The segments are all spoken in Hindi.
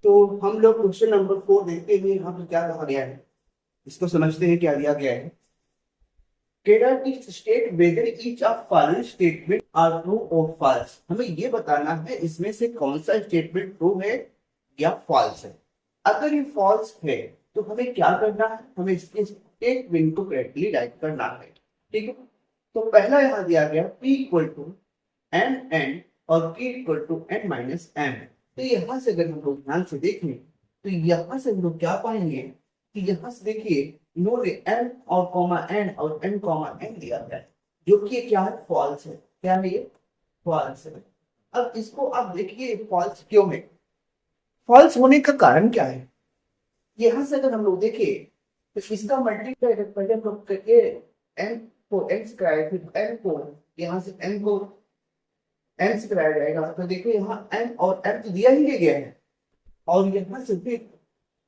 तो हम लोग क्वेश्चन नंबर 4 देखते हैं यहाँ पे क्या कहा गया है। इसको समझते हैं क्या दिया गया है। Characteristic state whether each of following statement are true और फॉल्स। हमें ये बताना है इसमें से कौन सा स्टेटमेंट ट्रू है या फॉल्स है। अगर ये फॉल्स है तो हमें क्या करना है, हमें इसके स्टेटमेंट को करेक्टली राइट करना है। ठीक है, तो पहला यहाँ दिया गया P equal to N N और K equal to N minus M. तो यहाँ से अगर हम लोग ध्यान से देखें तो यहाँ से हम लोग क्या पाएंगे कि यहाँ से देखिए इन्होंने एन और कॉमा एन और एन कॉमा एन दिया गया है, जो कि क्या है, फॉल्स है। क्या है ये, फॉल्स है। अब इसको आप देखिए फॉल्स क्यों है, फॉल्स होने का कारण क्या है। यहाँ से अगर हम लोग देखें तो इसका मल्टीप्लाई पहले हम लोग करके एन को एन से कराए, फिर एन को यहाँ से एन को एन से कराया जाएगा। तो देखिए यहाँ एन और एन तो दिया ही गया है और यहाँ से फिर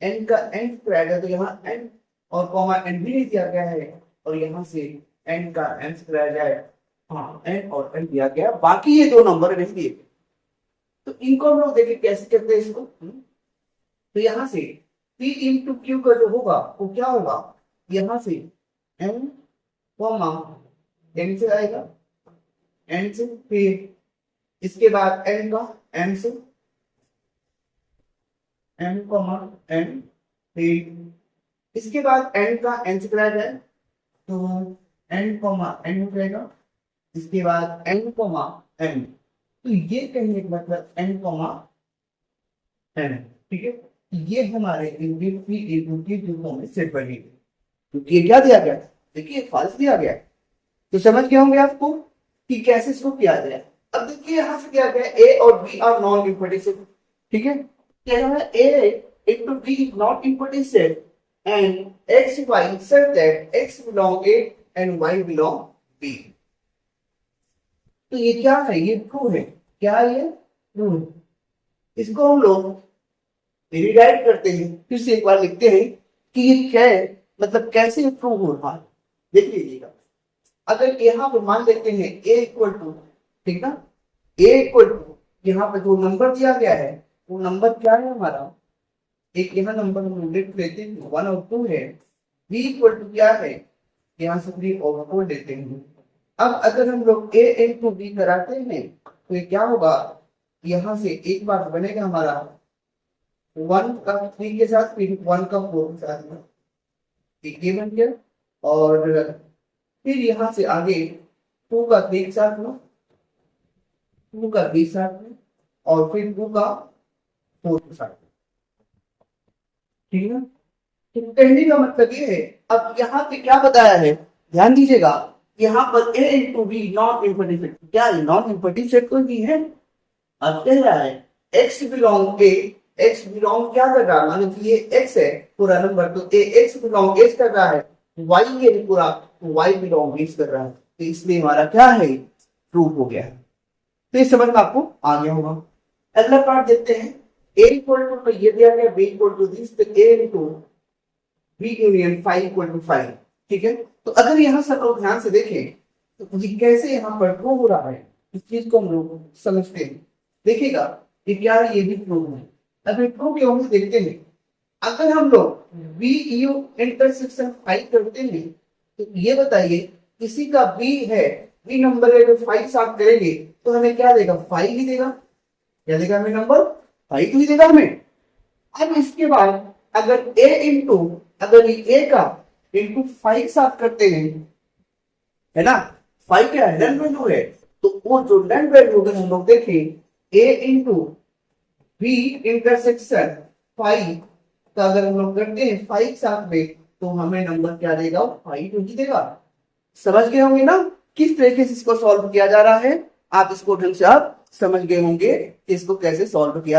एन का एन कराया जाए तो यहाँ एन और कॉमा एन भी नहीं दिया गया है और यहाँ से एन का एन से कराया जाए, हाँ एन और एन दिया गया, बाकी ये दो नंबर नहीं दिए। तो इनको हम लोग देखिए कैसे करते हैं इसको। तो यहाँ से P इंटू क्यू का जो होगा वो क्या होगा, यहाँ से एन कॉमा एन से आएगा, एन से फिर इसके बाद एन का एन से एन कॉमा एन, फिर इसके बाद एन का एन से कराया जाए तो एन कॉमा एन हो जाएगा, इसके बाद एन कॉमा एन। तो ये कहने का मतलब एन कॉमा एन। ठीक है, ये हमारे रूपों में सेट बनेगी क्योंकि ये क्या दिया गया है, देखिए फॉल्स दिया गया है। तो समझ गए होंगे आपको कि कैसे इसको किया जाए। अब देखिए यहाँ से क्या गया, ए और बी आर नॉन इम्पॉर्टेंट। ठीक है, A into B is not important and X, Y such that X belong A and Y belong B। तो ये क्या है, ये ट्रू है। क्या है ये, ट्रू। इसको हम लोग रिराइट करते हैं, फिर से एक बार लिखते हैं कि ये क्या है, मतलब कैसे ट्रू हो रहा है। देख लीजिएगा, अगर यहाँ पे मान लेते हैं A इक्वल टू, ठीक ना, A इक्वल टू यहाँ पे जो नंबर दिया गया है वो नंबर क्या है हमारा, एक यहाँ नंबर हम लिख लेते हैं 1 और 2 है। b इक्वल टू क्या है, यहाँ से 3 और 4 लेते हैं। अब अगर हम लोग a इंटू बी कराते हैं तो ये क्या होगा, यहाँ से एक बार बनेगा हमारा 1 का 3 के साथ, फिर 1 का 4 के साथ, एक ये बन गया। और फिर यहाँ से आगे 2 का 3 के साथ में, 2 का 3 साथ में, और फिर 2 का 4 के साथ। ठीक है, तो कहने का मतलब ये है। अब यहाँ पे क्या बताया है, ध्यान दीजिएगा, यहाँ पर a into B non important set, क्या है नॉन इम्पॉर्टेंट सेट कोई भी है। अब कह रहा है x belong a, x belong क्या कर रहा है, मानो कि ये x है पूरा नंबर, तो a x बिलोंग x कर रहा है, y ये पूरा y बिलोंग x कर रहा है, तो इसलिए हमारा क्या है, ट्रू हो गया है। तो ये समझ में आपको आ गया होगा। अगला पार्ट देखते हैं। a इक्वल टू ये दिया गया, b इक्वल टू दिस, तो a into b union 5 equal to 5। ठीक है, तो अगर यहाँ से लोग ध्यान से देखें तो ये कैसे यहाँ पर ट्रू हो रहा है, इस चीज को हम लोग समझते हैं। देखिएगा कि क्या ये भी ट्रू है। अगर ट्रू क्यों है देखते हैं। अगर हम लोग b u इंटरसेक्शन 5 करते हैं तो ये बताइए किसी का b है, b नंबर है, 5 साथ करेंगे तो हमें क्या देगा, 5 ही देगा। क्या देगा हमें, नंबर 5 ही देगा हमें। अब इसके बाद अगर a इंटू, अगर ये a का इंटू 5 साथ करते हैं, है ना, 5 क्या नन वैल्यू है, तो वो जो नन वैल्यू अगर हम लोग देखें a इंटू b इंटरसेक्शन 5 का अगर हम लोग करते हैं 5 साथ में तो हमें नंबर क्या देगा, 5 ही देगा। समझ गए होंगे ना किस तरीके से इसको सॉल्व किया जा रहा है। आप इसको ढंग से आप समझ गए होंगे कि इसको कैसे सॉल्व किया